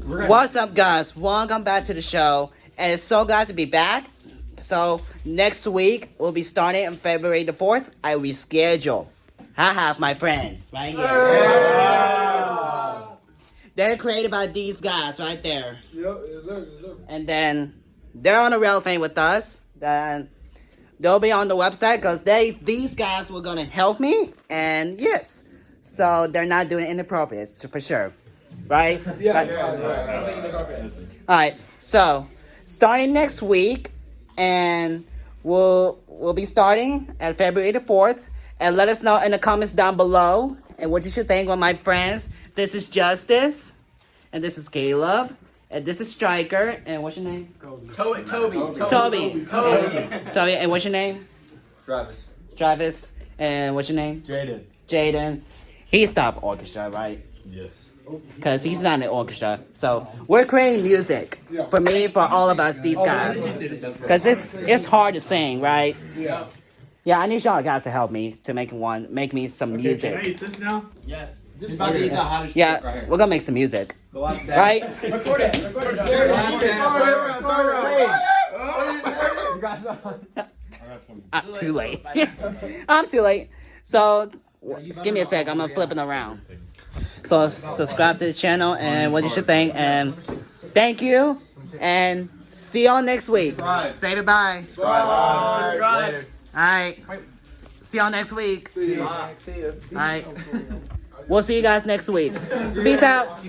What's up, guys? Welcome back to the show, and it's so glad to be back. So next week we'll be starting on February the 4th. I reschedule. I have my friends right here. They're created by these guys right there. And then they're on the rail thing with us. Then they'll be on the website because these guys were gonna help me. And yes, so they're not doing inappropriate for sure. Right? Yeah. All right. So, starting next week, and we'll be starting at February the 4th. And let us know in the comments down below and what you should think of my friends. This is Justice, and this is Caleb, and this is Stryker, and what's your name? Toby. And what's your name? Travis. And what's your name? Jaden. He stopped orchestra, right? Yes. Because he's not in the orchestra. So we're creating music for me, for all of us, these guys. Because it's hard to sing, right? Yeah. Yeah, I need y'all guys to help me to make me some music. Can I eat this now? Yes. Yeah, we're gonna make some music. Right? Record it. I'm too late. I'm too late. So just give me a sec. I'm gonna flip it around. So subscribe to the channel and what you should think. And thank you. And see y'all next week. Say goodbye. Subscribe. Alright. See y'all next week. See you. Alright. We'll see you guys next week. Peace out.